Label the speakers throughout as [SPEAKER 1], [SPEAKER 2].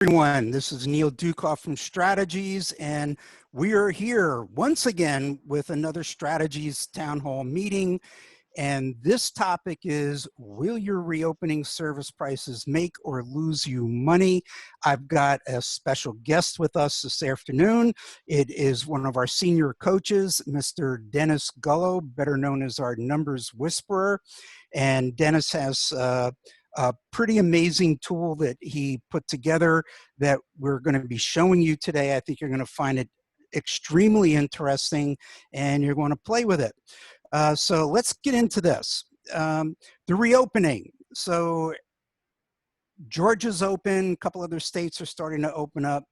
[SPEAKER 1] Everyone, this is 𝐲𝐞𝐫 from Strategies, and we are here once again with another Strategies Town Hall meeting. And this topic is, will your reopening service prices make or lose you money? I've got a special guest with us this afternoon. It is one of our senior coaches, Mr. Dennis Gullo, better known as our numbers whisperer. And Dennis has a pretty amazing tool that he put together that we're going to be showing you today. I think you're going to find it extremely interesting and you're going to play with it. So let's get into this. The reopening. So Georgia's open, a couple other states are starting to open up,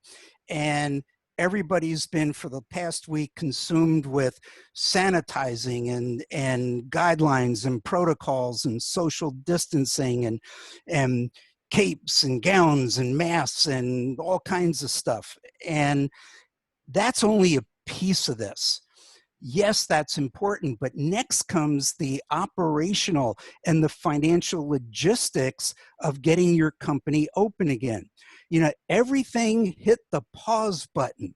[SPEAKER 1] and everybody's been for the past week consumed with sanitizing and guidelines and protocols and social distancing and capes and gowns and masks and all kinds of stuff. And that's only a piece of this. Yes, that's important, but next comes the operational and the financial logistics of getting your company open again. You know, everything hit the pause button.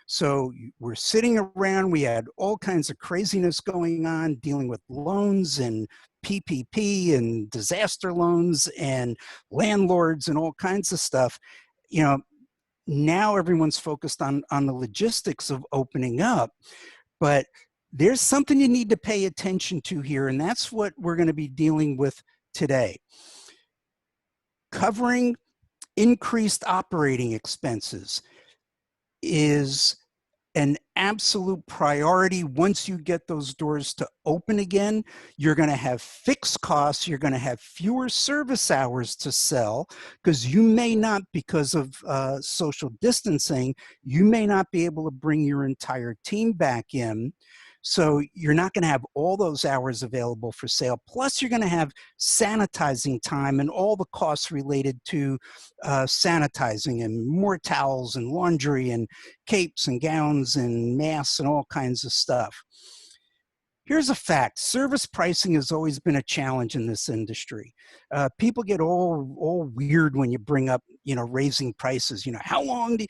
[SPEAKER 1] So we're sitting around, we had all kinds of craziness going on, dealing with loans and PPP and disaster loans and landlords and all kinds of stuff. You know, now everyone's focused on the logistics of opening up. But there's something you need to pay attention to here, and that's what we're going to be dealing with today. Covering increased operating expenses is an absolute priority. Once you get those doors to open again, you're going to have fixed costs. You're going to have fewer service hours to sell because you may not, because of social distancing, you may not be able to bring your entire team back in. So you're not going to have all those hours available for sale. Plus, you're going to have sanitizing time and all the costs related to sanitizing and more towels and laundry and capes and gowns and masks and all kinds of stuff. Here's a fact. Service pricing has always been a challenge in this industry. People get all weird when you bring up, raising prices. How long do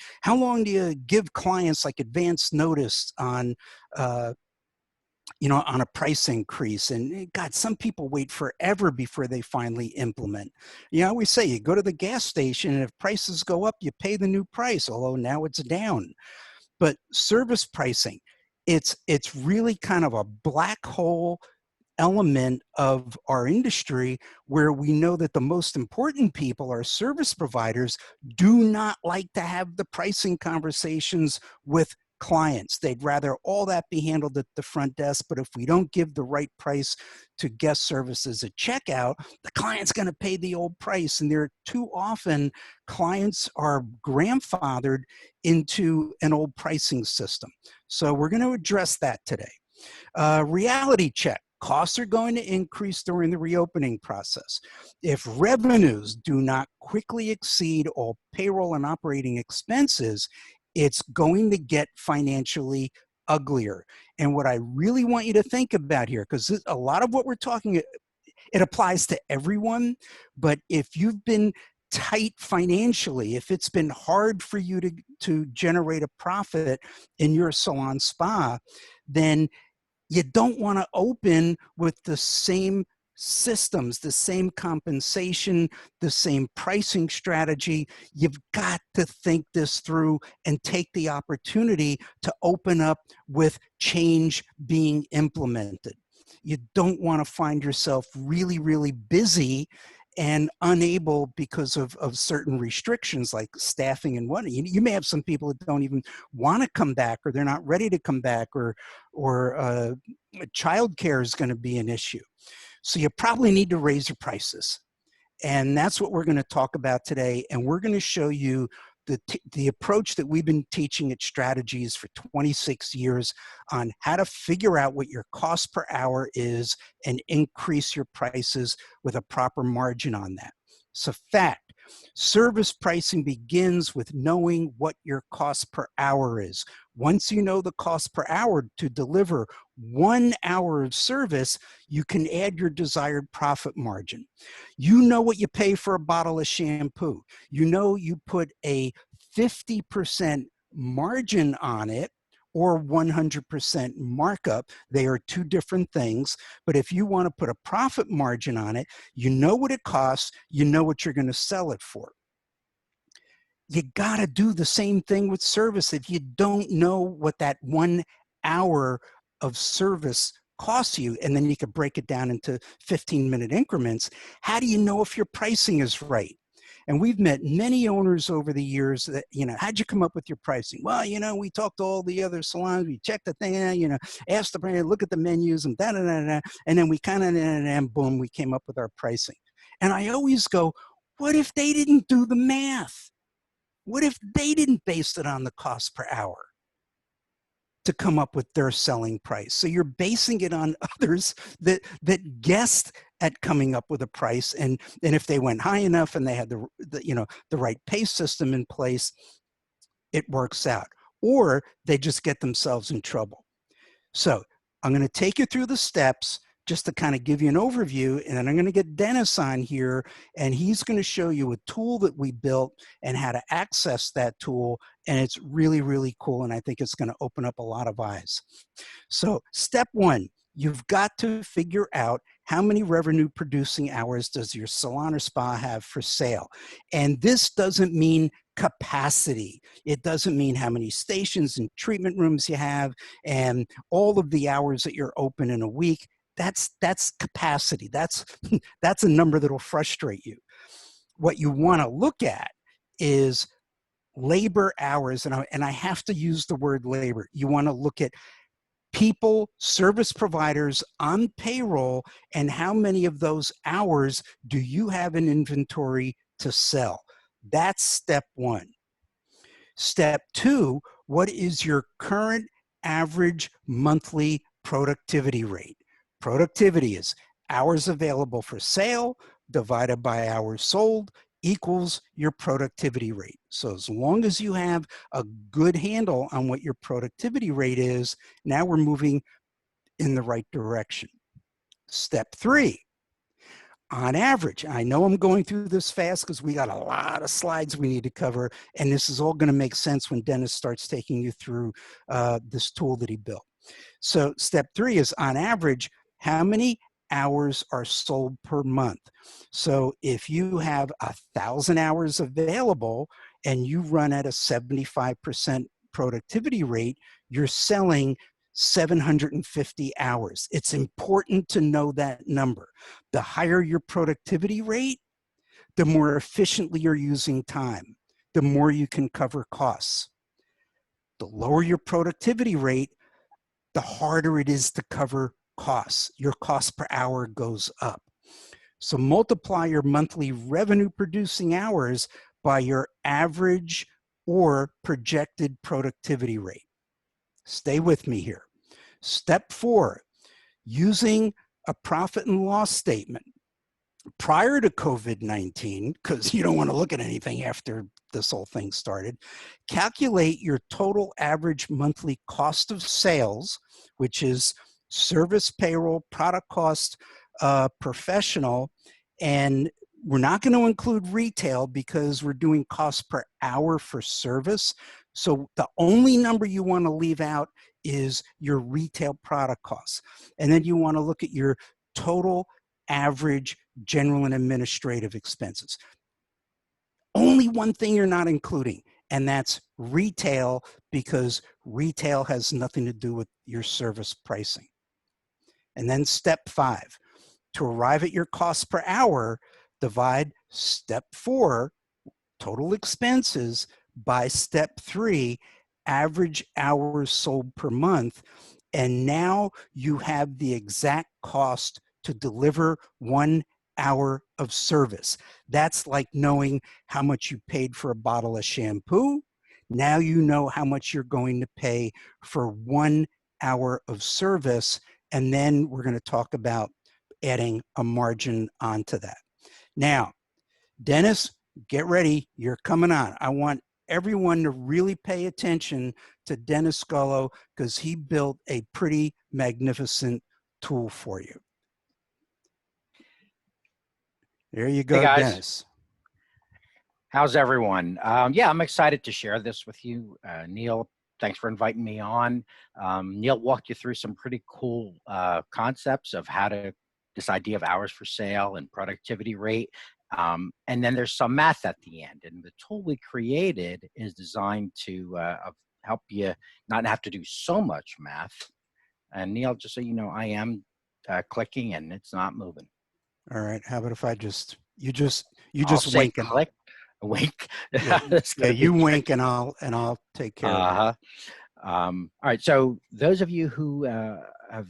[SPEAKER 1] you give clients like advance notice on, on a price increase? And God, some people wait forever before they finally implement. I always say you go to the gas station and if prices go up, you pay the new price, although now it's down. But service pricing, it's really kind of a black hole element of our industry where we know that the most important people, our service providers, do not like to have the pricing conversations with clients. They'd rather all that be handled at the front desk, but if we don't give the right price to guest services at checkout, the client's going to pay the old price. And there too often clients are grandfathered into an old pricing system. So we're going to address that today. Reality check. Costs are going to increase during the reopening process. If revenues do not quickly exceed all payroll and operating expenses, it's going to get financially uglier. And what I really want you to think about here, because a lot of what we're talking, it applies to everyone, but if you've been tight financially, if it's been hard for you to generate a profit in your salon spa, then you don't want to open with the same systems, the same compensation, the same pricing strategy. You've got to think this through and take the opportunity to open up with change being implemented. You don't want to find yourself really, really busy and unable because of certain restrictions like staffing and whatnot. You may have some people that don't even want to come back, or they're not ready to come back, or childcare is going to be an issue. So you probably need to raise your prices. And that's what we're going to talk about today. And we're going to show you the approach that we've been teaching at Strategies for 26 years on how to figure out what your cost per hour is and increase your prices with a proper margin on that. So fact, Service pricing begins with knowing what your cost per hour is. Once you know the cost per hour to deliver 1 hour of service, you can add your desired profit margin. You know what you pay for a bottle of shampoo. You know you put a 50% margin on it or 100% markup. They are two different things. But if you want to put a profit margin on it, you know what it costs, you know what you're going to sell it for. You got to do the same thing with service. If you don't know what that 1 hour of service costs you, and then you could break it down into 15-minute increments, how do you know if your pricing is right? And we've met many owners over the years that, how'd you come up with your pricing? Well, we talked to all the other salons, we checked the thing, asked the brand, look at the menus and da-da-da-da, and then we kind of, and boom, we came up with our pricing. And I always go, what if they didn't do the math? What if they didn't base it on the cost per hour to come up with their selling price? So you're basing it on others that guessed at coming up with a price, and if they went high enough and they had the right pay system in place, it works out. Or they just get themselves in trouble. So I'm going to take you through the steps just to kind of give you an overview, and then I'm going to get Dennis on here, and he's going to show you a tool that we built and how to access that tool, and it's really, really cool, and I think it's going to open up a lot of eyes. So step one, you've got to figure out how many revenue producing hours does your salon or spa have for sale. And this doesn't mean capacity. It doesn't mean how many stations and treatment rooms you have and all of the hours that you're open in a week. That's capacity. That's a number that'll frustrate you. What you want to look at is labor hours, and I have to use the word labor. You want to look at people, service providers on payroll, and how many of those hours do you have in inventory to sell. That's step one. Step two, what is your current average monthly productivity rate? Productivity is hours available for sale divided by hours sold equals your productivity rate. So as long as you have a good handle on what your productivity rate is, now we're moving in the right direction. Step three, on average, I know I'm going through this fast because we got a lot of slides we need to cover, and this is all going to make sense when Dennis starts taking you through this tool that he built. So step three is, on average, how many hours are sold per month? So if you have 1,000 hours available and you run at a 75% productivity rate, you're selling 750 hours. It's important to know that number. The higher your productivity rate, the more efficiently you're using time, the more you can cover costs. The lower your productivity rate, the harder it is to cover costs. Your cost per hour goes up. So multiply your monthly revenue producing hours by your average or projected productivity rate. Stay with me here. Step four, using a profit and loss statement. Prior to COVID-19, because you don't want to look at anything after this whole thing started, calculate your total average monthly cost of sales, which is service, payroll, product cost, professional, and we're not going to include retail because we're doing cost per hour for service. So the only number you want to leave out is your retail product costs. And then you want to look at your total average general and administrative expenses. Only one thing you're not including, and that's retail, because retail has nothing to do with your service pricing. And then step five, to arrive at your cost per hour, divide step four, total expenses, by step three, average hours sold per month. And now you have the exact cost to deliver 1 hour of service. That's like knowing how much you paid for a bottle of shampoo. Now you know how much you're going to pay for 1 hour of service. And then we're going to talk about adding a margin onto that. Now, Dennis, get ready, you're coming on. I want everyone to really pay attention to Dennis 𝐸𝐞𝐫 because he built a pretty magnificent tool for you. There you
[SPEAKER 2] Hey
[SPEAKER 1] go,
[SPEAKER 2] guys,
[SPEAKER 1] Dennis.
[SPEAKER 2] how's everyone? Yeah, I'm excited to share this with you. Neil, thanks for inviting me on. Neil walked you through some pretty cool concepts of how to, this idea of hours for sale and productivity rate. And then there's some math at the end. And the tool we created is designed to help you not have to do so much math. And Neil, just so you know, I am clicking and it's not moving.
[SPEAKER 1] All right. How about if I just, you
[SPEAKER 2] I'll
[SPEAKER 1] just
[SPEAKER 2] say
[SPEAKER 1] wink and
[SPEAKER 2] click, wink.
[SPEAKER 1] yeah, yeah, you wink and I'll take care of it.
[SPEAKER 2] All right. So those of you who have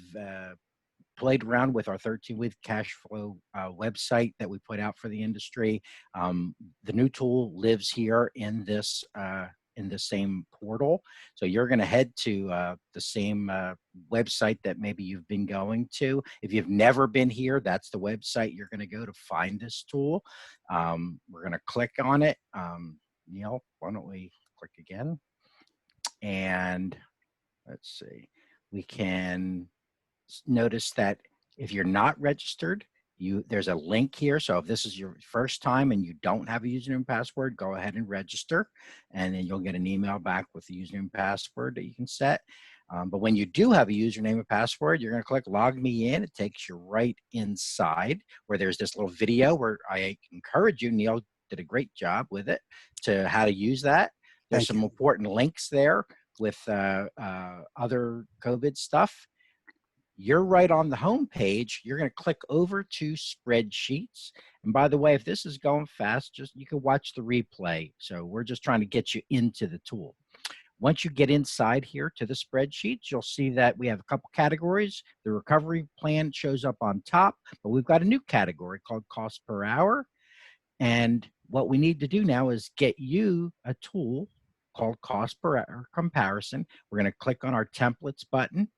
[SPEAKER 2] played around with our 13-week cash flow website that we put out for the industry, the new tool lives here in this in the same portal. So you're going to head to the same website that maybe you've been going to. If you've never been here, that's the website you're going to go to find this tool. We're going to click on it. Neil, why don't we click again? And let's see, we can notice that if you're not registered, there's a link here. So if this is your first time and you don't have a username and password, go ahead and register, and then you'll get an email back with the username and password that you can set. But when you do have a username and password, you're going to click log me in. It takes you right inside where there's this little video where I encourage you, Neil did a great job with it, to how to use that. There's some important links there with other COVID stuff. You're right on the home page. You're going to click over to spreadsheets. And by the way, if this is going fast, just you can watch the replay. So we're just trying to get you into the tool. Once you get inside here to the spreadsheets, you'll see that we have a couple categories. The recovery plan shows up on top, but we've got a new category called cost per hour. And what we need to do now is get you a tool called cost per hour comparison. We're going to click on our templates button.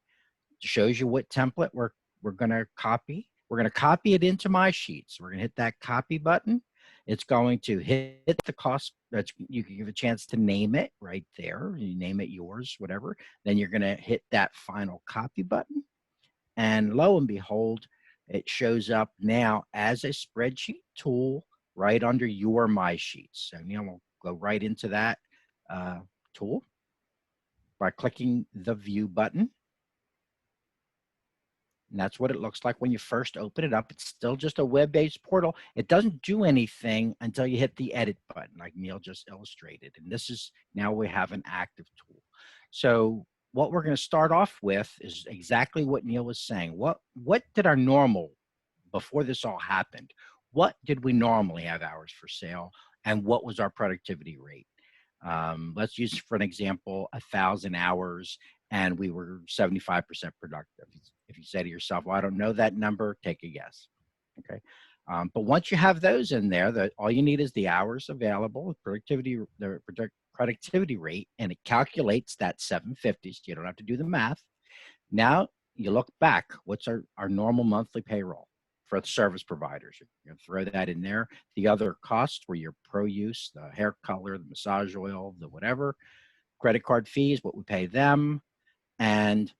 [SPEAKER 2] It shows you what template we're going to copy. We're going to copy it into my sheets. We're going to hit that copy button. It's going to hit the cost. You can give a chance to name it right there. You name it yours, whatever. Then you're going to hit that final copy button. And lo and behold, it shows up now as a spreadsheet tool right under your My Sheets. So Neil will go right into that tool by clicking the View button. And that's what it looks like when you first open it up. It's still just a web-based portal. It doesn't do anything until you hit the edit button, like Neil just illustrated. And this is, now we have an active tool. So what we're going to start off with is exactly what Neil was saying. What did our normal, before this all happened, what did we normally have hours for sale, and what was our productivity rate? Let's use, for an example, 1,000 hours, and we were 75% productive. If you say to yourself, well, I don't know that number, take a guess. Okay. But once you have those in there, all you need is the hours available, the productivity rate, and it calculates that 750. So you don't have to do the math. Now you look back, what's our normal monthly payroll for the service providers? You're going to throw that in there. The other costs were your pro use, the hair color, the massage oil, the whatever, credit card fees, what we pay them, and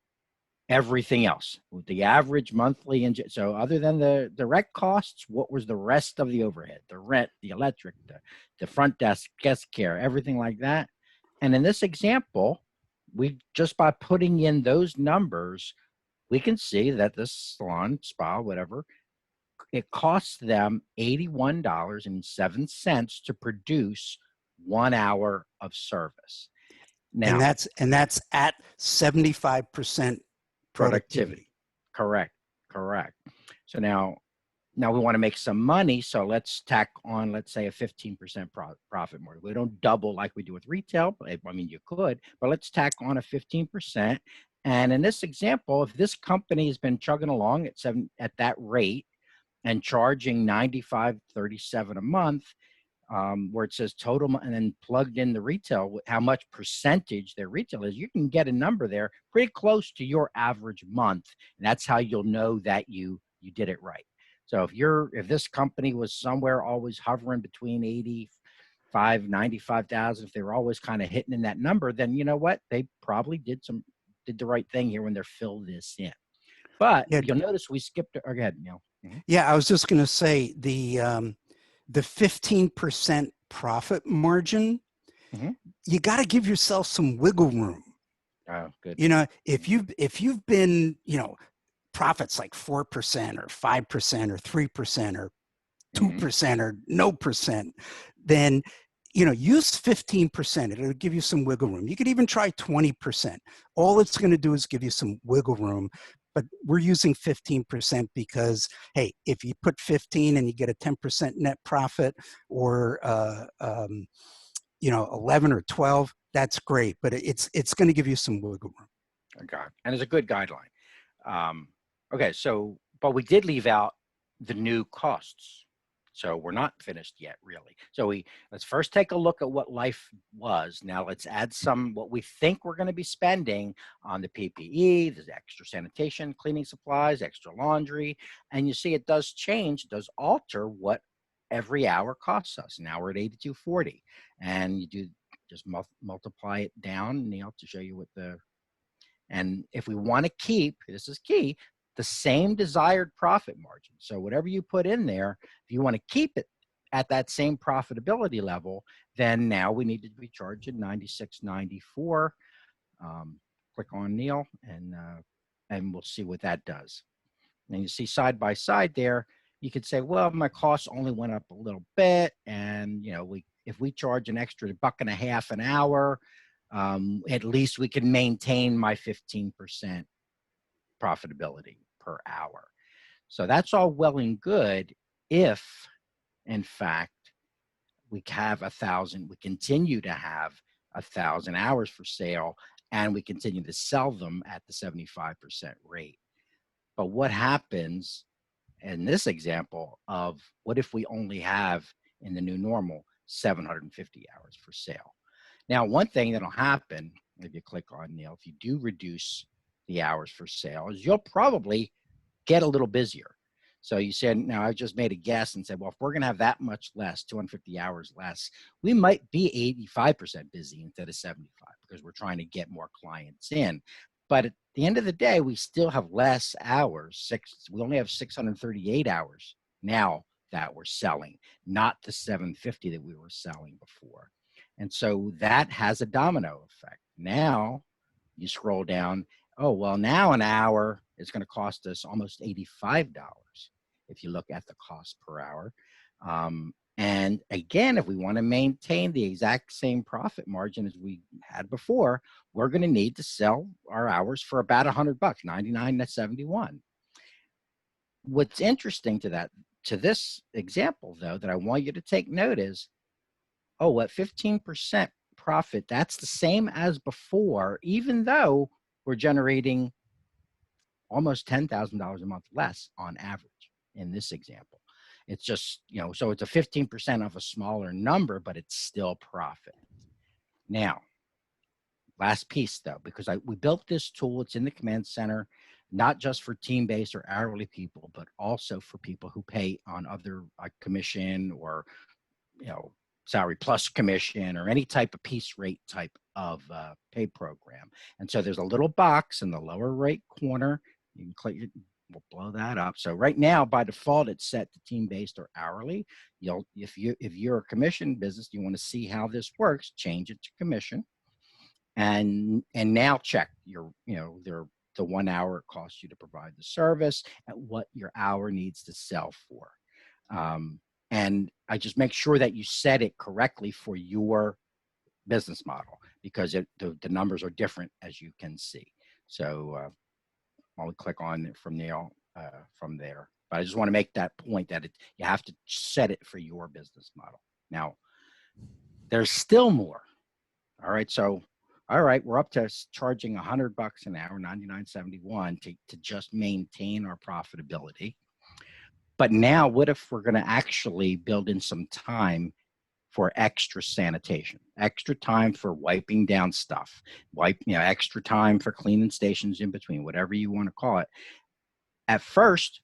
[SPEAKER 2] everything else. The average monthly, and so other than the direct costs, what was the rest of the overhead? The rent, the electric, the front desk, guest care, everything like that. And in this example, we just by putting in those numbers, we can see that this salon, spa, whatever, it costs them $81.07 to produce 1 hour of service. Now,
[SPEAKER 1] and that's at 75% productivity.
[SPEAKER 2] Correct. So now we want to make some money. So let's tack on, let's say, a 15% profit margin. We don't double like we do with retail. I mean, you could, but let's tack on a 15%. And in this example, if this company has been chugging along at that rate and charging $95.37 a month, where it says total, and then plugged in the retail, how much percentage their retail is, you can get a number there pretty close to your average month. And that's how you'll know that you did it right. So if this company was somewhere always hovering between 80 $95,000, if they were always kind of hitting in that number, then you know what? They probably did the right thing here when they're filled this in. But
[SPEAKER 1] Yeah,
[SPEAKER 2] you'll notice we skipped, or go ahead, Neil. Mhm.
[SPEAKER 1] yeah. I was just going to say the 15% profit margin.
[SPEAKER 2] Mhm.
[SPEAKER 1] You got to give yourself some wiggle room.
[SPEAKER 2] Oh, good.
[SPEAKER 1] You know, if
[SPEAKER 2] Mhm.
[SPEAKER 1] you've been, you know, profits like 4% or 5% or 3% or
[SPEAKER 2] Mhm.
[SPEAKER 1] 2% or no percent, then you know, use 15%. It'll give you some wiggle room. You could even try 20%. All it's going to do is give you some wiggle room. But we're using 15% because, hey, if you put 15 and you get a 10% net profit, or you know, 11 or 12, that's great. But it's going to give you some wiggle room.
[SPEAKER 2] Okay. And it's a good guideline. Okay, so, but we did leave out the new costs. So we're not finished yet, really. So let's first take a look at what life was. Now let's add some, what we think we're going to be spending on the PPE, the extra sanitation, cleaning supplies, extra laundry. And you see it does change, it does alter what every hour costs us. Now we're at 82.40. And you do just multiply it down, Neil, to show you what and if we want to keep, this is key, the same desired profit margin. So whatever you put in there, if you want to keep it at that same profitability level, then now we need to be charging 96.94. Click on Neil, and we'll see what that does. And you see side by side there, you could say, well, my costs only went up a little bit, and you know, if we charge an extra $1.50 an hour, at least we can maintain my 15% profitability per hour. So that's all well and good if, in fact, we have 1,000, we continue to have 1,000 hours for sale, and we continue to sell them at the 75% rate. But what happens in this example of what if we only have in the new normal 750 hours for sale? Now, one thing that'll happen if you click on Neil, if you do reduce the hours for sale, is you'll probably get a little busier. So you said, now I just made a guess and said, well, if we're going to have that much less, 250 hours less, we might be 85% busy instead of 75 because we're trying to get more clients in. But at the end of the day, we still have less hours. We only have 638 hours now that we're selling, not the 750 that we were selling before. And so that has a domino effect. Now you scroll down, oh, well, now an hour is going to cost us almost $85 if you look at the cost per hour. And again, if we want to maintain the exact same profit margin as we had before, we're going to need to sell our hours for about $100, 99 to 71. What's interesting to this example, though, that I want you to take note is, oh, at 15% profit, that's the same as before, even though we're generating almost $10,000 a month less on average in this example. It's just, you know, so it's a 15% of a smaller number, but it's still profit. Now, last piece though, because we built this tool, it's in the command center, not just for team-based or hourly people, but also for people who pay on other commission or, you know, salary plus commission or any type of piece rate type of pay program. And so there's a little box in the lower right corner. You can click it, we'll blow that up. So right now, by default, it's set to team-based or hourly. If you're a commission business, you want to see how this works, change it to commission. And now check the 1 hour it costs you to provide the service at what your hour needs to sell for. And I just make sure that you set it correctly for your business model because the numbers are different, as you can see. So I'll click on it from Neil from there. But I just want to make that point that you have to set it for your business model. Now, there's still more. All right, so all right, we're up to charging $100 an hour, $99.71 to just maintain our profitability. But now, what if we're going to actually build in some time for extra sanitation, extra time for wiping down stuff, extra time for cleaning stations in between, whatever you want to call it. At first,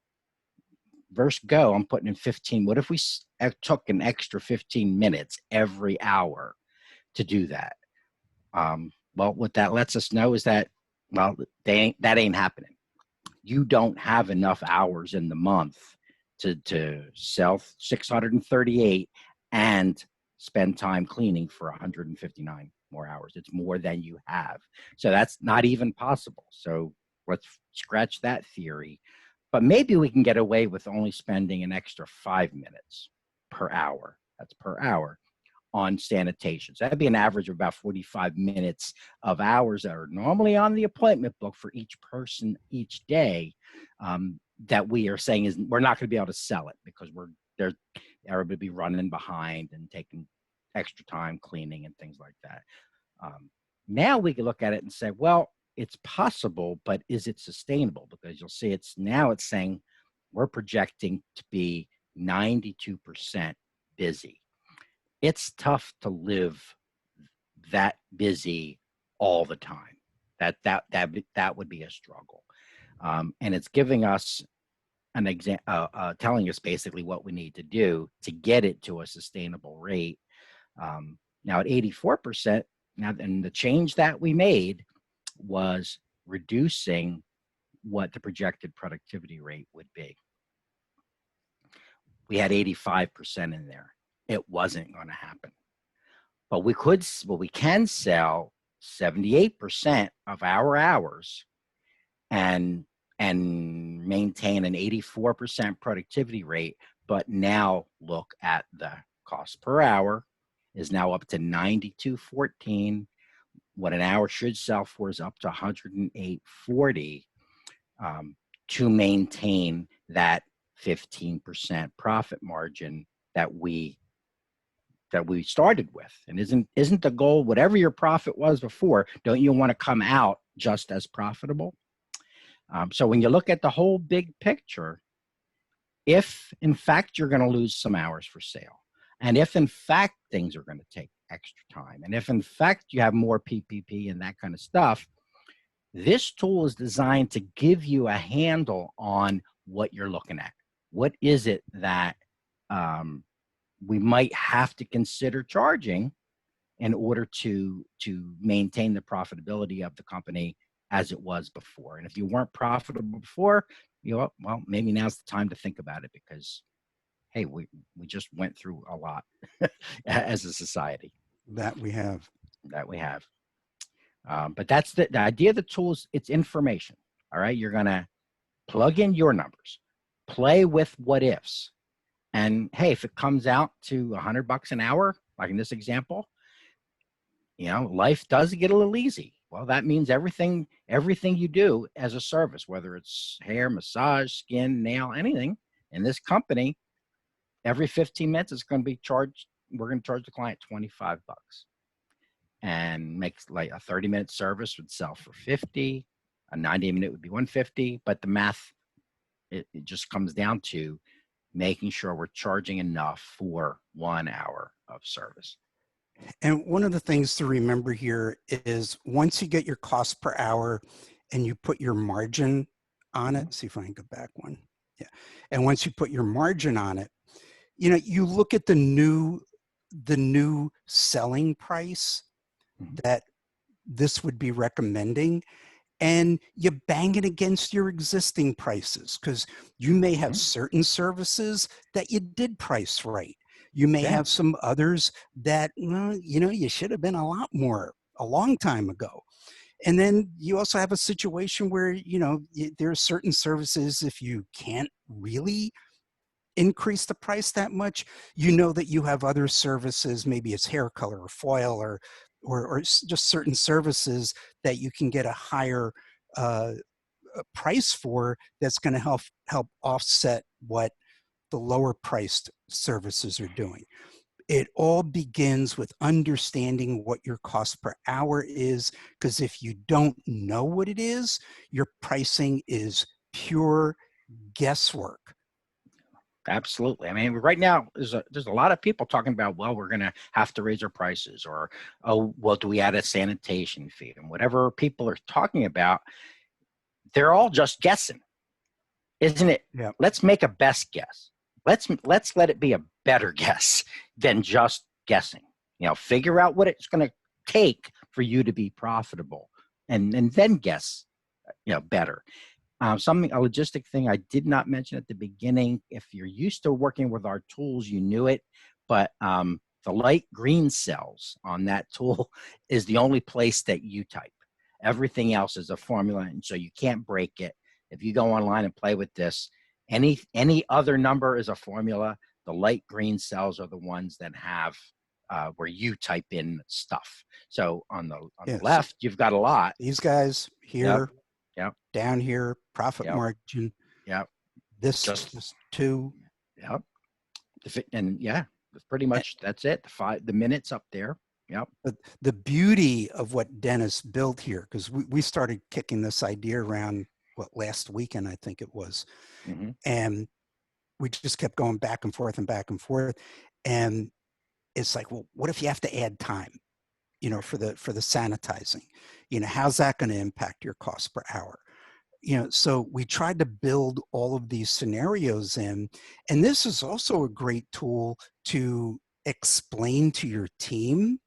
[SPEAKER 2] versus go, I'm putting in 15. What if we took an extra 15 minutes every hour to do that? Well, what that lets us know is that, well, that ain't happening. You don't have enough hours in the month to sell 638 and spend time cleaning for 159 more hours. It's more than you have. So that's not even possible. So let's scratch that theory. But maybe we can get away with only spending an extra 5 minutes per hour. That's per hour on sanitation. So that'd be an average of about 45 minutes of hours that are normally on the appointment book for each person each day, that we are saying is we're not going to be able to sell it because everybody be running behind and taking extra time cleaning and things like that. Now we can look at it and say, well, it's possible, but is it sustainable? Because you'll see it's saying we're projecting to be 92% busy. It's tough to live that busy all the time. That would be a struggle. And it's giving us an example, telling us basically what we need to do to get it to a sustainable rate. Now at 84%, and the change that we made was reducing what the projected productivity rate would be. We had 85% in there. It wasn't going to happen. But we can sell 78% of our hours and maintain an 84% productivity rate, but now look at the cost per hour is now up to 92.14. What an hour should sell for is up to 108.40 to maintain that 15% profit margin that we started with. And isn't the goal, whatever your profit was before, don't you want to come out just as profitable? So when you look at the whole big picture, if in fact you're going to lose some hours for sale, and if in fact things are going to take extra time, and if in fact you have more PPP and that kind of stuff, this tool is designed to give you a handle on what you're looking at. What is it that we might have to consider charging in order to maintain the profitability of the company as it was before? And if you weren't profitable before, well, maybe now's the time to think about it, because hey, we just went through a lot as a society.
[SPEAKER 1] That we have.
[SPEAKER 2] But that's the idea of the tools. It's information. All right. You're going to plug in your numbers, play with what ifs. And hey, if it comes out to $100 an hour, like in this example, life does get a little easy. Well, that means everything you do as a service, whether it's hair, massage, skin, nail, anything in this company, every 15 minutes it's going to be charged. We're going to charge the client $25, and makes like a 30-minute service would sell for 50, a 90-minute would be 150. But the math, it just comes down to making sure we're charging enough for 1 hour of service.
[SPEAKER 1] And one of the things to remember here is once you get your cost per hour and you put your margin on it, see if I can go back one. Yeah. And once you put your margin on it, you look at the new selling price that this would be recommending, and you bang it against your existing prices, because you may have certain services that you did price right. You may have some others that, you should have been a lot more a long time ago. And then you also have a situation where, there are certain services, if you can't really increase the price that much, that you have other services, maybe it's hair color or foil or just certain services that you can get a higher price for, that's going to help offset what the lower priced services are doing. It all begins with understanding what your cost per hour is, because if you don't know what it is, your pricing is pure guesswork.
[SPEAKER 2] Absolutely. I mean, right now there's a lot of people talking about, well, we're going to have to raise our prices, or, oh, well, do we add a sanitation fee? And whatever people are talking about, they're all just guessing. isn't it?
[SPEAKER 1] Yeah.
[SPEAKER 2] Let's make a best guess. Let's let it be a better guess than just guessing. You know, figure out what it's going to take for you to be profitable, and then guess, you know, better. A logistic thing I did not mention at the beginning. If you're used to working with our tools, you knew it, but the light green cells on that tool is the only place that you type. Everything else is a formula, and so you can't break it. If you go online and play with this, any other number is a formula. The light green cells are the ones that have where you type in stuff. So on the left, you've got a lot.
[SPEAKER 1] These guys here,
[SPEAKER 2] yep.
[SPEAKER 1] Down here, profit margin.
[SPEAKER 2] Yep.
[SPEAKER 1] This just 2.
[SPEAKER 2] Yep. And yeah, pretty much that's it. The minutes up there. Yep.
[SPEAKER 1] But the beauty of what Dennis built here, because we started kicking this idea around last weekend, I think it was, and we just kept going back and forth and back and forth, and it's like, well, what if you have to add time, you know, for the sanitizing? You know, how's that going to impact your cost per hour? You know, so we tried to build all of these scenarios in, and this is also a great tool to explain to your team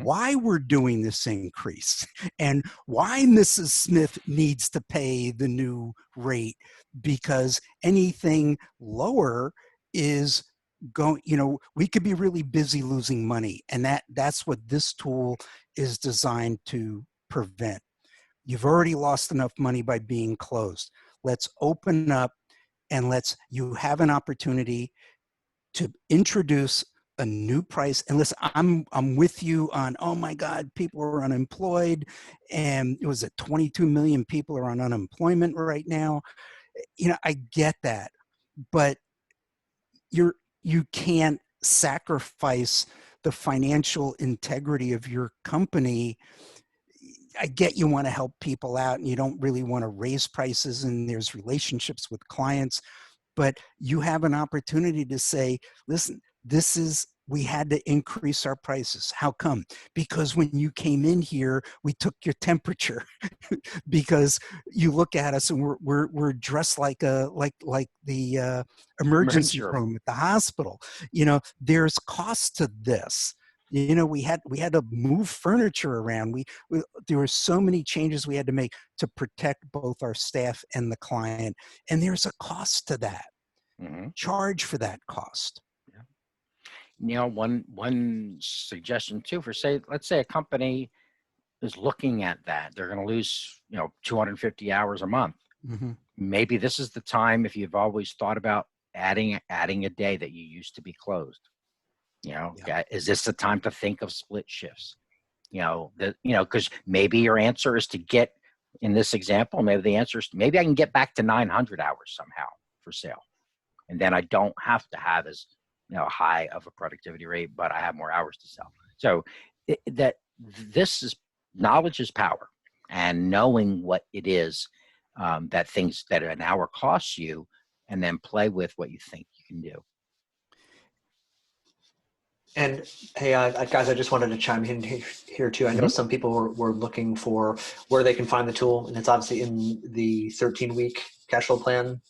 [SPEAKER 1] why we're doing this increase and why Mrs. Smith needs to pay the new rate, because anything lower is going, you know, we could be really busy losing money, and that's what this tool is designed to prevent. You've already lost enough money by being closed. Let's open up, and you have an opportunity to introduce a new price. And listen, I'm with you on, oh my God, people are unemployed, and it was at 22 million people are on unemployment right now. You know, I get that, but you can't sacrifice the financial integrity of your company. I get you want to help people out and you don't really want to raise prices, and there's relationships with clients, but you have an opportunity to say, listen, we had to increase our prices. How come? Because when you came in here, we took your temperature because you look at us and we're dressed like the emergency room at the hospital. You know, there's cost to this. You know, we had to move furniture around. There were so many changes we had to make to protect both our staff and the client, and there's a cost to that. Charge for that cost.
[SPEAKER 2] You know, one suggestion too, let's say a company is looking at that, they're going to lose, you know, 250 hours a month. Maybe this is the time, if you've always thought about adding a day that you used to be closed. You know, is this the time to think of split shifts? You know, because maybe your answer is to get, in this example, maybe the answer is, maybe I can get back to 900 hours somehow for sale. And then I don't have to have as, you know, high of a productivity rate, but I have more hours to sell. So knowledge is power, and knowing what it is that an hour costs you, and then play with what you think you can do.
[SPEAKER 3] And hey, guys, I just wanted to chime in here too. I know some people were looking for where they can find the tool, and it's obviously in the 13-week cash flow plan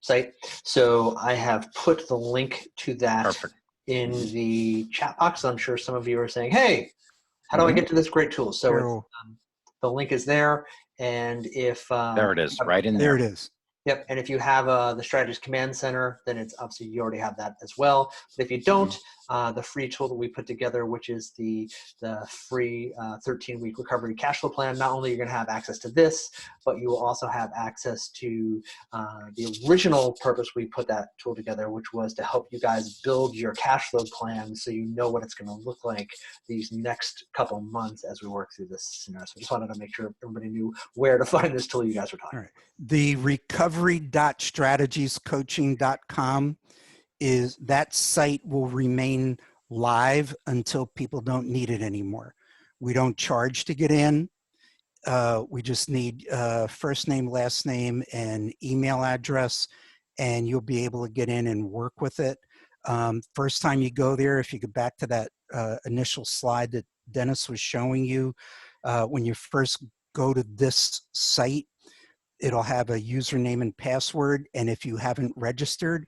[SPEAKER 3] site. So I have put the link to that in the chat box. I'm sure some of you are saying, hey, how do I get to this great tool? So the link is there. And if
[SPEAKER 2] there it is, right in there.
[SPEAKER 1] There it is.
[SPEAKER 3] Yep. And if you have the Strategist Command Center, then it's obviously you already have that as well. But if you don't, the free tool that we put together, which is the free 13-week recovery cash flow plan, not only you're going to have access to this, but you will also have access to the original purpose we put that tool together, which was to help you guys build your cash flow plan so you know what it's going to look like these next couple months as we work through this scenario. So I just wanted to make sure everybody knew where to find this tool you guys were talking about.
[SPEAKER 1] The recovery.strategiescoaching.com is that site will remain live until people don't need it anymore. We don't charge to get in. We just need first name, last name, and email address, and you'll be able to get in and work with it. First time you go there, if you go back to that initial slide that Dennis was showing you, when you first go to this site, it'll have a username and password. And if you haven't registered,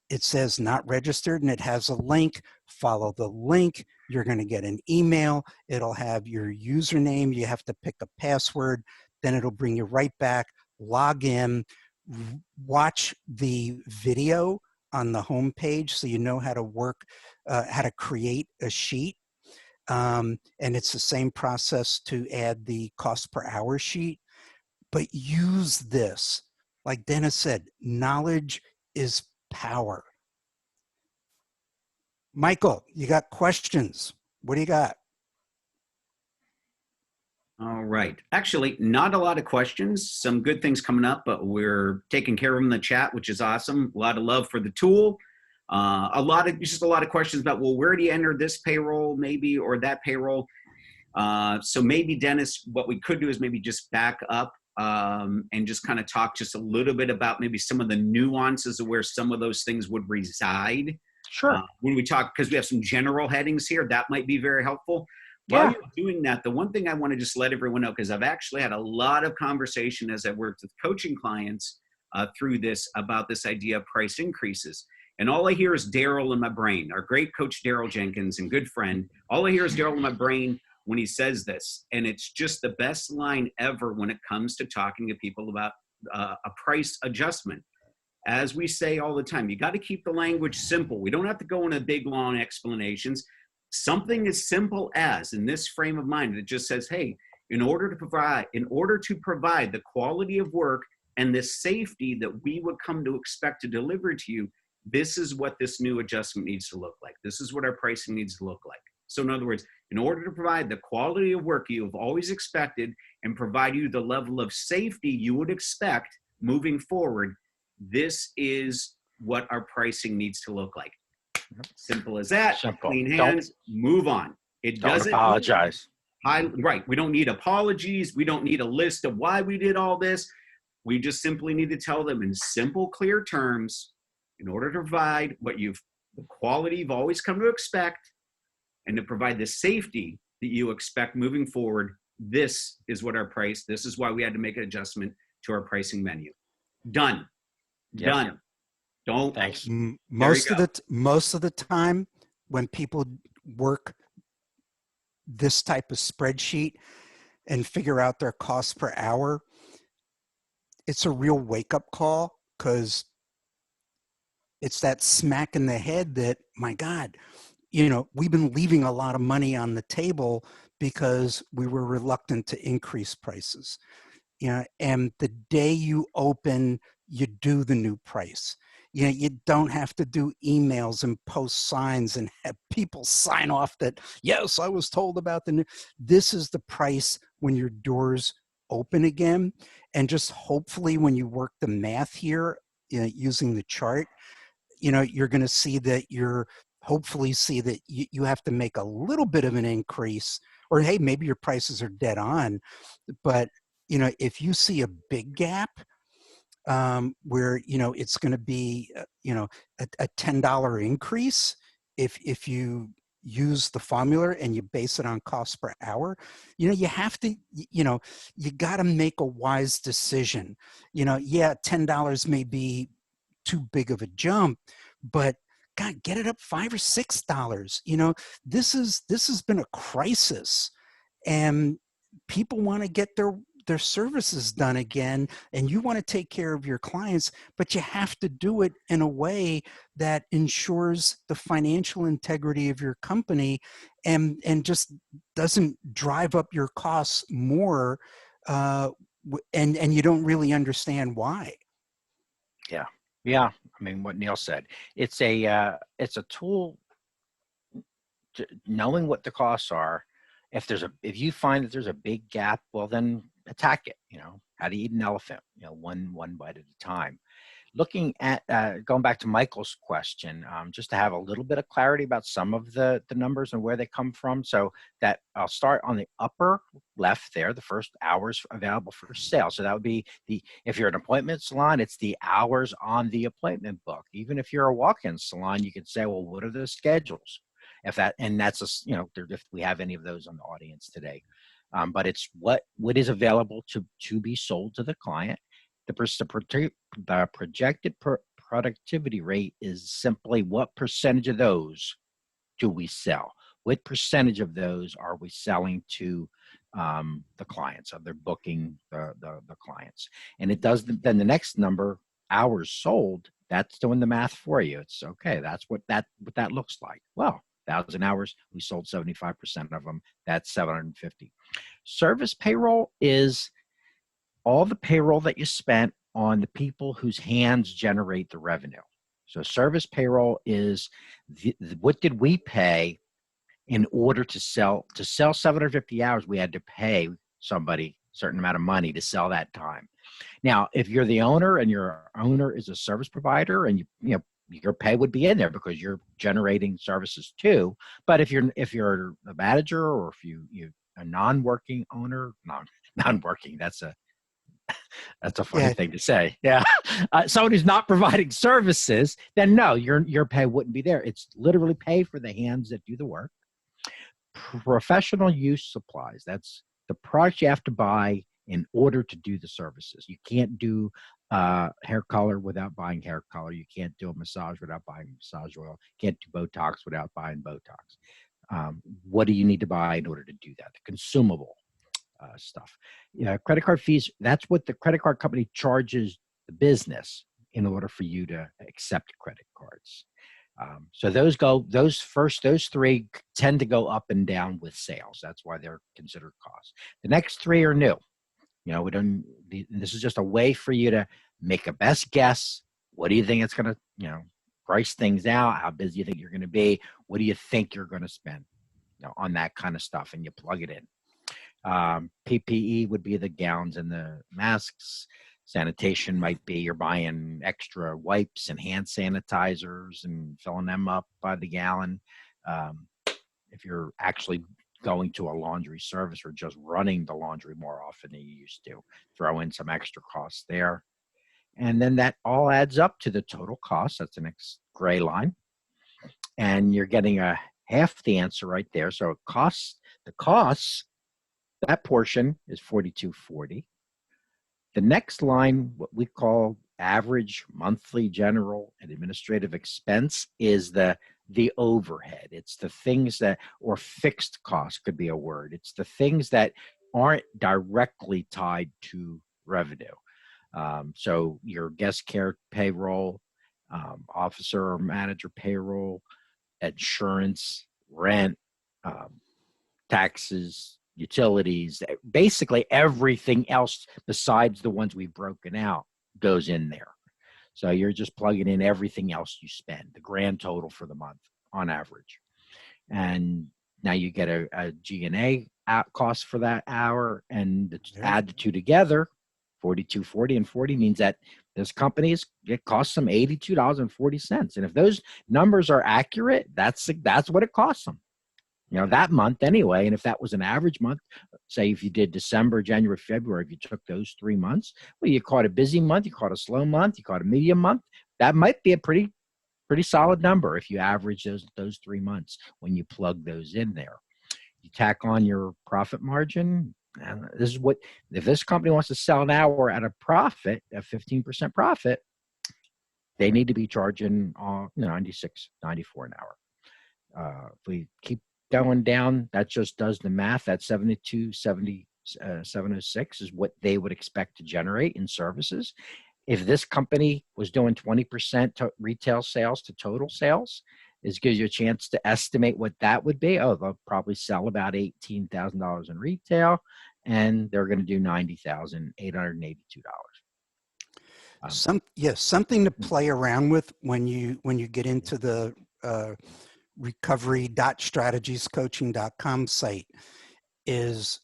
[SPEAKER 1] it says not registered and it has a link. Follow the link. You're going to get an email. It'll have your username. You have to pick a password. Then it'll bring you right back. Log in, watch the video on the home page so you know how to work, how to create a sheet. And it's the same process to add the cost per hour sheet. But use this. Like Dennis said, knowledge is power. Michael, you got questions? What do you got?
[SPEAKER 4] All right. Actually, not a lot of questions. Some good things coming up, but we're taking care of them in the chat, which is awesome. A lot of love for the tool. Just a lot of questions about, well, where do you enter this payroll maybe, or that payroll? So maybe, Dennis, what we could do is maybe just back up and just kind of talk just a little bit about maybe some of the nuances of where some of those things would reside.
[SPEAKER 2] Sure.
[SPEAKER 4] When we talk, because we have some general headings here, that might be very helpful.
[SPEAKER 2] Yeah.
[SPEAKER 4] While you're doing that, the one thing I want to just let everyone know, because I've actually had a lot of conversation as I've worked with coaching clients through this about this idea of price increases. And all I hear is Daryl in my brain, our great coach Daryl Jenkins and good friend. All I hear is Daryl in my brain when he says this. And it's just the best line ever when it comes to talking to people about a price adjustment. As we say all the time, you got to keep the language simple. We don't have to go into big, long explanations. Something as simple as, in this frame of mind, that just says, hey, in order to provide the quality of work and the safety that we would come to expect to deliver to you, this is what this new adjustment needs to look like. This is what our pricing needs to look like. So in other words, in order to provide the quality of work you have always expected and provide you the level of safety you would expect moving forward, this is what our pricing needs to look like. Simple as that.
[SPEAKER 2] Simple.
[SPEAKER 4] Clean hands, move on. It doesn't
[SPEAKER 2] apologize.
[SPEAKER 4] Right. We don't need apologies. We don't need a list of why we did all this. We just simply need to tell them in simple, clear terms, in order to provide the quality you've always come to expect and to provide the safety that you expect moving forward, this is what our price, this is why we had to make an adjustment to our pricing menu. Done.
[SPEAKER 2] Yep.
[SPEAKER 4] Done. Don't.
[SPEAKER 2] Thanks.
[SPEAKER 1] Most of the time when people work this type of spreadsheet and figure out their cost per hour, it's a real wake-up call, because it's that smack in the head that, my God, we've been leaving a lot of money on the table because we were reluctant to increase prices. And the day you open, you do the new price. You don't have to do emails and post signs and have people sign off that, yes, I was told about the new. This is the price when your doors open again. And just hopefully when you work the math here, using the chart, you're going to see that hopefully see that you have to make a little bit of an increase, or hey, maybe your prices are dead on. But if you see a big gap, where it's going to be a $10 increase if you use the formula and you base it on cost per hour, you have to, you got to make a wise decision. Yeah, $10 may be too big of a jump, but God, get it up $5 or $6. This has been a crisis, and people want to get their services done again, and you want to take care of your clients, but you have to do it in a way that ensures the financial integrity of your company and just doesn't drive up your costs more, and you don't really understand why.
[SPEAKER 2] Yeah. I mean, what Neil said, it's a tool to knowing what the costs are. If you find that there's a big gap, well, then attack it. How to eat an elephant, one bite at a time. Looking at, going back to Michael's question, just to have a little bit of clarity about some of the numbers and where they come from. So that I'll start on the upper left there, the first hours available for sale. So that would be if you're an appointment salon, it's the hours on the appointment book. Even if you're a walk-in salon, you could say, well, what are the schedules? If we have any of those on the audience today. But it's what is available to be sold to the client. The projected productivity rate is simply what percentage of those do we sell? What percentage of those are we selling to the clients? Are they booking the clients? And it does, then the next number, hours sold, that's doing the math for you. It's okay. That's what that looks like. Well, 1,000 hours, we sold 75% of them. That's 750. Service payroll is all the payroll that you spent on the people whose hands generate the revenue. So service payroll is what did we pay in order to sell 750 hours? We had to pay somebody a certain amount of money to sell that time. Now, if you're the owner and your owner is a service provider, and you know your pay would be in there because you're generating services too. But if you're a manager, or if you a non-working owner, non-working, that's a funny thing to say. Yeah. Someone who's not providing services, then no, your pay wouldn't be there. It's literally pay for the hands that do the work. Professional use supplies. That's the products you have to buy in order to do the services. You can't do hair color without buying hair color. You can't do a massage without buying massage oil. You can't do Botox without buying Botox. What do you need to buy in order to do that? The consumable stuff. Credit card fees, that's what the credit card company charges the business in order for you to accept credit cards. So those three tend to go up and down with sales. That's why they're considered costs. The next three are new. This is just a way for you to make a best guess. What do you think it's going to, price things out? How busy you think you're going to be? What do you think you're going to spend on that kind of stuff? And you plug it in. PPE would be the gowns and the masks. Sanitation might be you're buying extra wipes and hand sanitizers and filling them up by the gallon. If you're actually going to a laundry service or just running the laundry more often than you used to, throw in some extra costs there. And then that all adds up to the total cost. That's the next gray line. And you're getting a half the answer right there. So the costs, that portion is $42.40. The next line, what we call average monthly general and administrative expense, is the overhead. It's the things that, or fixed costs could be a word. It's the things that aren't directly tied to revenue. So your guest care payroll, officer or manager payroll, insurance, rent, taxes, utilities, basically everything else besides the ones we've broken out goes in there. So you're just plugging in everything else you spend, the grand total for the month on average. And now you get a G&A cost for that hour, and add the two together, $42.40 and $40 means that this company it costs them $82.40. And if those numbers are accurate, that's what it costs them. That month anyway. And if that was an average month, say if you did December, January, February, if you took those 3 months, well, you caught a busy month, you caught a slow month, you caught a medium month. That might be a pretty solid number if you average those 3 months when you plug those in there. You tack on your profit margin. And this is if this company wants to sell an hour at a profit, a 15% profit, they need to be charging $96, $94 an hour. If we keep going down, that just does the math. That 706 is what they would expect to generate in services. If this company was doing 20% to retail sales to total sales, this gives you a chance to estimate what that would be. Oh, they'll probably sell about $18,000 in retail, and they're going to do $90,882.
[SPEAKER 1] Something to play around with when you get into the recovery.strategiescoaching.com site is,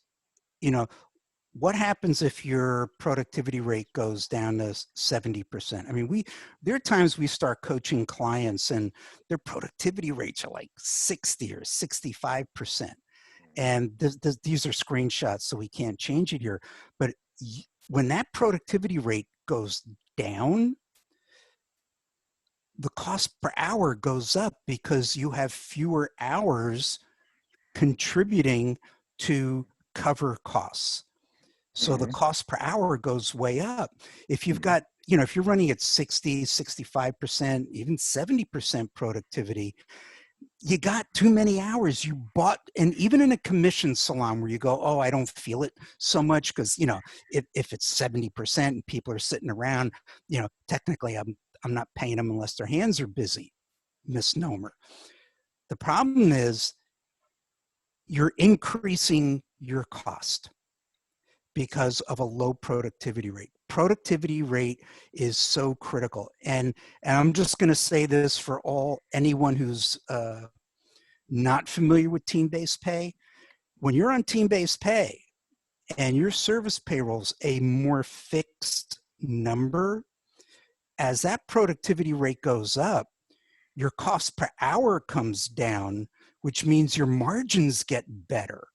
[SPEAKER 1] what happens if your productivity rate goes down to 70%? I mean, there are times we start coaching clients and their productivity rates are like 60 or 65%. And these are screenshots, so we can't change it here. But when that productivity rate goes down, the cost per hour goes up because you have fewer hours contributing to cover costs. So the cost per hour goes way up. If you've got, you know, if you're running at 60, 65%, even 70% productivity, you got too many hours. You bought, and even in a commission salon where you go, oh, I don't feel it so much because, you know, if it's 70% and people are sitting around, you know, technically I'm not paying them unless their hands are busy. Misnomer. The problem is you're increasing your cost because of a low productivity rate. Productivity rate is so critical. And I'm just going to say this for anyone who's not familiar with team-based pay. When you're on team-based pay and your service payroll's a more fixed number, as that productivity rate goes up, your cost per hour comes down, which means your margins get better.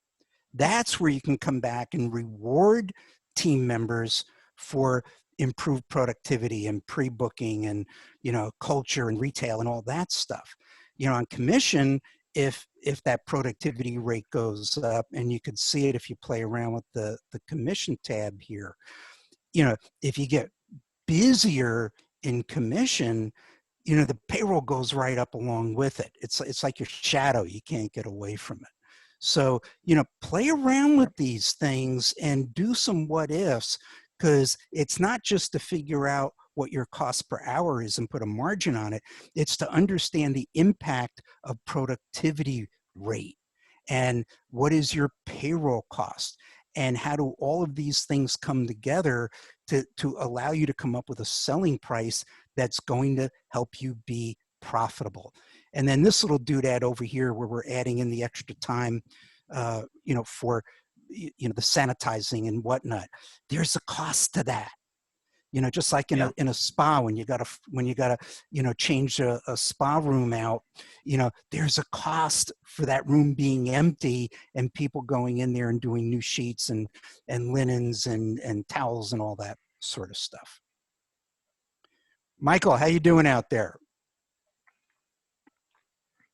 [SPEAKER 1] That's where you can come back and reward team members for improved productivity and pre-booking and, you know, culture and retail and all that stuff. You know, on commission, if that productivity rate goes up, and you could see it if you play around with the commission tab here, you know, if you get busier in commission, you know, the payroll goes right up along with it. It's like your shadow. You can't get away from it. So, you know, play around with these things and do some what ifs, because it's not just to figure out what your cost per hour is and put a margin on it. It's to understand the impact of productivity rate and what is your payroll cost, and how do all of these things come together to allow you to come up with a selling price that's going to help you be profitable. And then this little doodad over here where we're adding in the extra time, you know, for, you know, the sanitizing and whatnot. There's a cost to that. You know, just like in a spa, when you gotta, you know, change a spa room out, you know, there's a cost for that room being empty and people going in there and doing new sheets and linens and towels and all that sort of stuff. Michael, how you doing out there?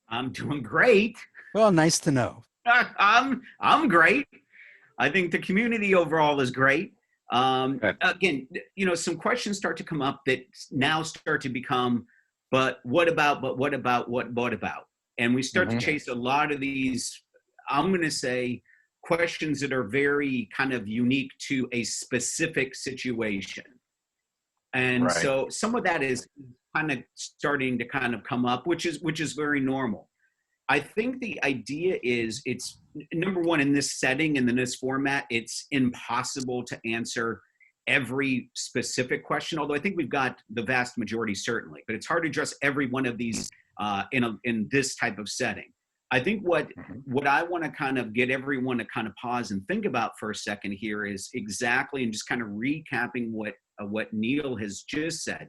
[SPEAKER 4] I'm doing great.
[SPEAKER 1] Well, nice to know.
[SPEAKER 4] I'm great. I think the community overall is great. Again, you know, some questions start to come up that now start to become, but what about, what about? And we start to chase a lot of these, I'm going to say, questions that are very kind of unique to a specific situation. And so some of that is kind of starting to kind of come up, which is very normal. I think the idea is, it's number one, in this setting and in this format, it's impossible to answer every specific question, although I think we've got the vast majority certainly, but it's hard to address every one of these in this type of setting. I think what I want to kind of get everyone to kind of pause and think about for a second here is exactly, and just kind of recapping what Neil has just said.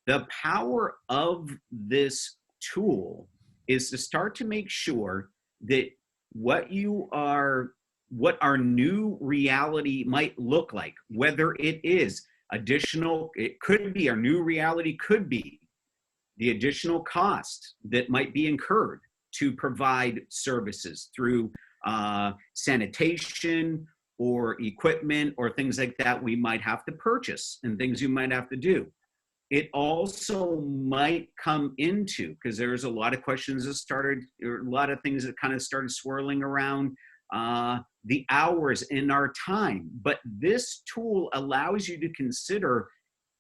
[SPEAKER 4] The power of this tool is to start to make sure that what our new reality might look like, whether it is additional, it could be, our new reality could be the additional cost that might be incurred to provide services through sanitation or equipment or things like that we might have to purchase and things you might have to do. It also might come into, because there's a lot of questions that started, or a lot of things that kind of started swirling around the hours in our time. But this tool allows you to consider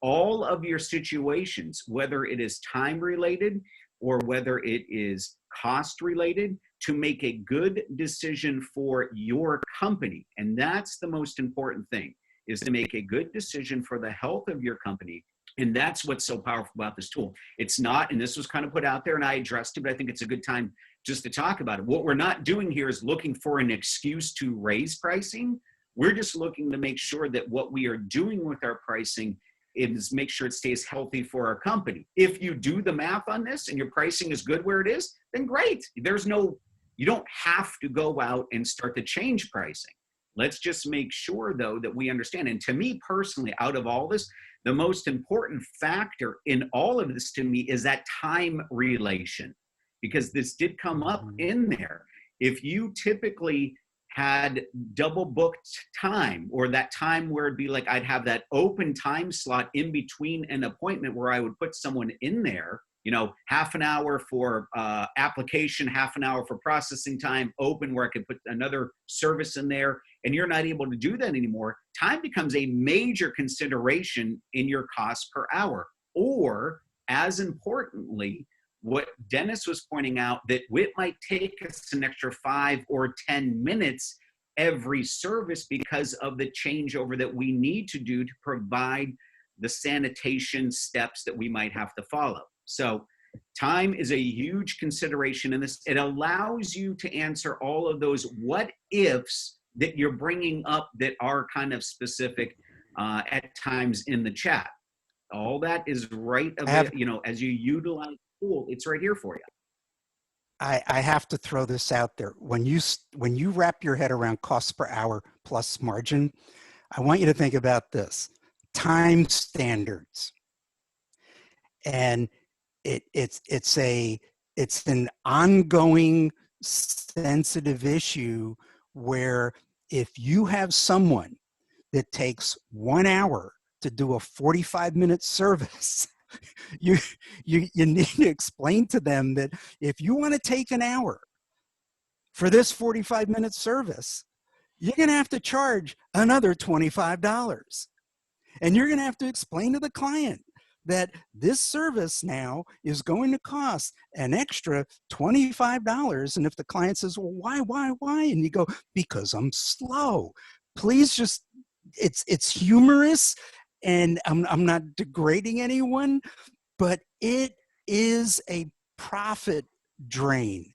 [SPEAKER 4] all of your situations, whether it is time related or whether it is cost related, to make a good decision for your company. And that's the most important thing, is to make a good decision for the health of your company. And that's what's so powerful about this tool. It's not, and this was kind of put out there and I addressed it, but I think it's a good time just to talk about it. What we're not doing here is looking for an excuse to raise pricing. We're just looking to make sure that what we are doing with our pricing is make sure it stays healthy for our company. If you do the math on this and your pricing is good where it is, then great. You don't have to go out and start to change pricing. Let's just make sure though that we understand. And to me personally, out of all this, the most important factor in all of this to me is that time relation, because this did come up in there. If you typically had double booked time, or that time where it'd be like I'd have that open time slot in between an appointment where I would put someone in there, you know, half an hour for application, half an hour for processing time, open where I could put another service in there, and you're not able to do that anymore. Time becomes a major consideration in your cost per hour. Or, as importantly, what Dennis was pointing out, that it might take us an extra 5 or 10 minutes every service because of the changeover that we need to do to provide the sanitation steps that we might have to follow. So time is a huge consideration in this. It allows you to answer all of those what ifs that you're bringing up that are kind of specific at times in the chat. All that is right, you know, as you utilize the tool, it's right here for you.
[SPEAKER 1] I have to throw this out there. When you wrap your head around cost per hour plus margin, I want you to think about this: time standards. And it's an ongoing sensitive issue where if you have someone that takes 1 hour to do a 45-minute service, you need to explain to them that if you want to take an hour for this 45-minute service, you're going to have to charge another $25. And you're going to have to explain to the client that this service now is going to cost an extra $25. And if the client says, well, why? And you go, because I'm slow. Please just, it's humorous, and I'm not degrading anyone, but it is a profit drain.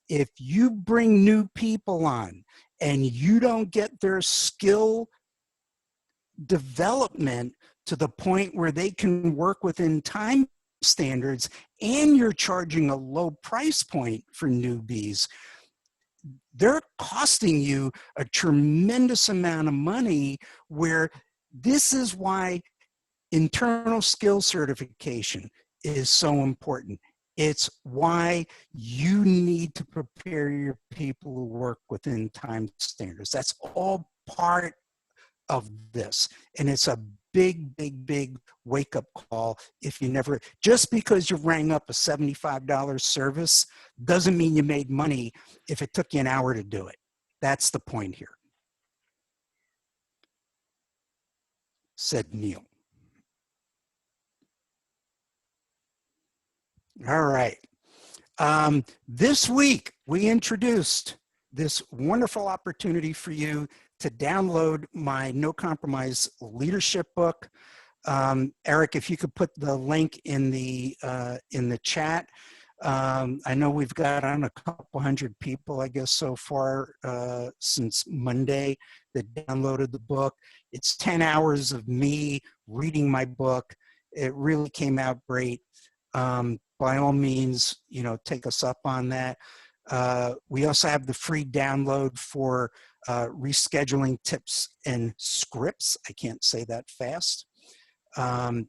[SPEAKER 1] If you bring new people on and you don't get their skill development to the point where they can work within time standards, and you're charging a low price point for newbies, they're costing you a tremendous amount of money. Where this is why internal skill certification is so important. It's why you need to prepare your people who work within time standards. That's all part of this. And it's a big wake-up call. If you never, just because you rang up a $75 service doesn't mean you made money if it took you an hour to do it. That's the point here, said Neil. All right. This week, we introduced this wonderful opportunity for you to download my No Compromise Leadership book. Eric, if you could put the link in the chat. I know we've got on a couple hundred people, I guess, so far since Monday that downloaded the book. It's 10 hours of me reading my book. It really came out great. By all means, you know, take us up on that. We also have the free download for rescheduling tips and scripts. I can't say that fast. And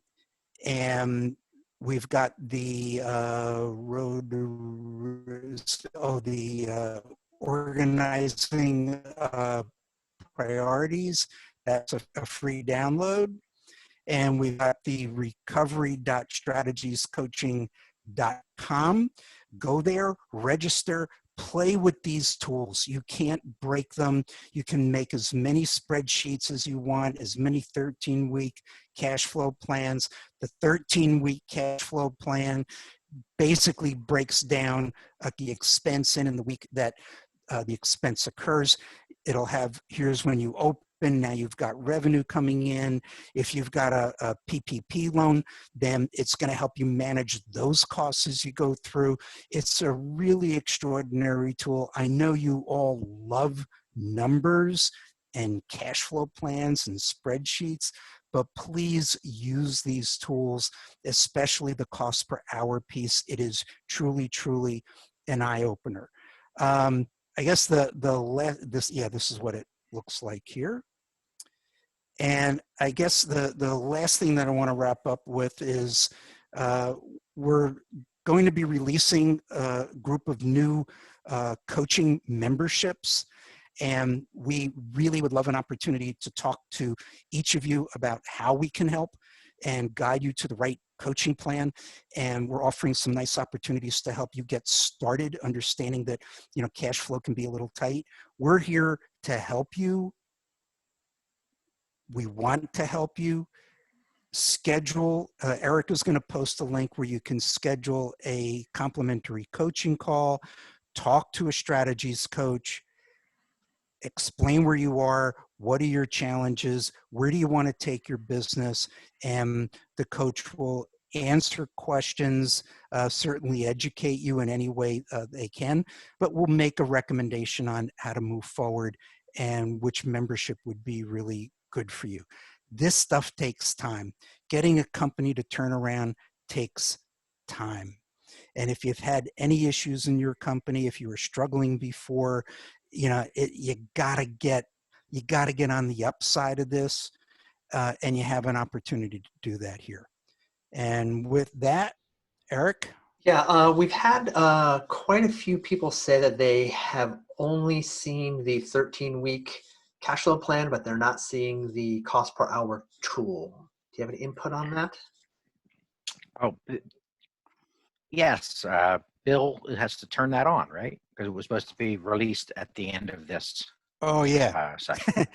[SPEAKER 1] we've got the organizing priorities. That's a free download. And we've got the recovery.strategiescoaching.com. Go there, register, play with these tools. You can't break them. You can make as many spreadsheets as you want, as many 13-week cash flow plans. The 13-week cash flow plan basically breaks down the expense in the week that the expense occurs. It'll have, here's when you open, now you've got revenue coming in. If you've got a PPP loan, then it's going to help you manage those costs as you go through. It's a really extraordinary tool. I know you all love numbers and cash flow plans and spreadsheets, but please use these tools, especially the cost per hour piece. It is truly an eye-opener. I guess this is what it looks like here. And I guess the last thing that I want to wrap up with is we're going to be releasing a group of new coaching memberships. And we really would love an opportunity to talk to each of you about how we can help and guide you to the right coaching plan. And we're offering some nice opportunities to help you get started, understanding that, you know, cash flow can be a little tight. We're here to help you. We want to help you. Schedule, Eric is going to post a link where you can schedule a complimentary coaching call, talk to a strategies coach, explain where you are, what are your challenges, where do you want to take your business, and the coach will answer questions, certainly educate you in any way they can, but we'll make a recommendation on how to move forward and which membership would be really good for you. This stuff takes time. Getting a company to turn around takes time. And if you've had any issues in your company, if you were struggling before, you know, you gotta get on the upside of this, and you have an opportunity to do that here. And with that, Eric?
[SPEAKER 3] Yeah, we've had quite a few people say that they have only seen the 13-week cash flow plan, but they're not seeing the cost per hour tool. Do you have any input on that?
[SPEAKER 2] Oh, yes. Bill has to turn that on, right? Because it was supposed to be released at the end of this
[SPEAKER 1] Oh, yeah.
[SPEAKER 2] session.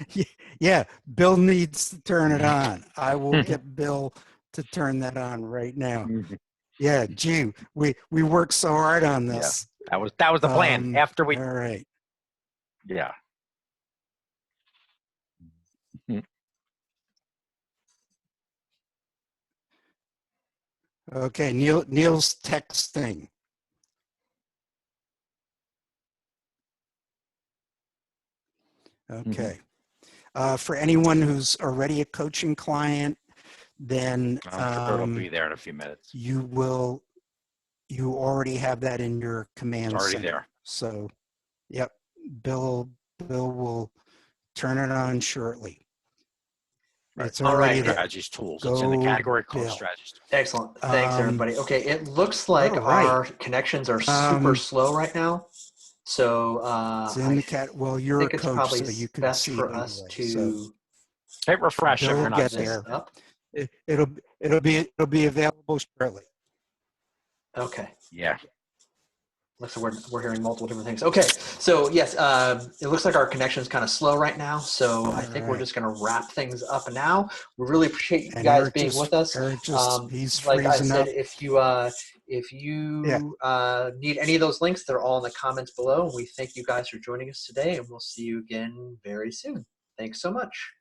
[SPEAKER 1] Yeah, Bill needs to turn it on. I will get Bill to turn that on right now. Yeah, gee, we worked so hard on this.
[SPEAKER 2] Yeah, that was the plan. After we,
[SPEAKER 1] all right.
[SPEAKER 2] Yeah.
[SPEAKER 1] Okay, Neil's texting. Okay. For anyone who's already a coaching client, then
[SPEAKER 2] I'm sure it'll be there in a few minutes.
[SPEAKER 1] you already have that in your command
[SPEAKER 2] It's already
[SPEAKER 1] center.
[SPEAKER 2] there.
[SPEAKER 1] So, yep, Bill will turn it on shortly.
[SPEAKER 2] Right.
[SPEAKER 1] It's already there.
[SPEAKER 2] Strategies tools. It's in the category called
[SPEAKER 1] Bill.
[SPEAKER 2] strategies.
[SPEAKER 3] Excellent. Thanks, everybody. Okay, it looks like
[SPEAKER 1] all right.
[SPEAKER 3] our connections are super slow right now. So
[SPEAKER 1] it's in the cat. Well, you're
[SPEAKER 3] think
[SPEAKER 1] a
[SPEAKER 3] it's
[SPEAKER 1] coach,
[SPEAKER 3] probably
[SPEAKER 1] so you can
[SPEAKER 3] best
[SPEAKER 1] see
[SPEAKER 3] for
[SPEAKER 1] it
[SPEAKER 3] us
[SPEAKER 1] anyway.
[SPEAKER 3] to
[SPEAKER 1] So
[SPEAKER 2] hit refresh if
[SPEAKER 1] Bill
[SPEAKER 2] you're
[SPEAKER 1] will
[SPEAKER 2] not
[SPEAKER 1] get
[SPEAKER 2] seeing
[SPEAKER 1] there.
[SPEAKER 3] up.
[SPEAKER 1] It'll be available shortly.
[SPEAKER 3] Okay.
[SPEAKER 2] Yeah.
[SPEAKER 3] Looks like we're hearing multiple different things. Okay, so yes, it looks like our connection is kind of slow right now. So I think we're just going to wrap things up now. We really appreciate you guys
[SPEAKER 1] Eric
[SPEAKER 3] being with us.
[SPEAKER 1] He's
[SPEAKER 3] like I
[SPEAKER 1] freezing
[SPEAKER 3] said,
[SPEAKER 1] up.
[SPEAKER 3] if you need any of those links, they're all in the comments below. We thank you guys for joining us today, and we'll see you again very soon. Thanks so much.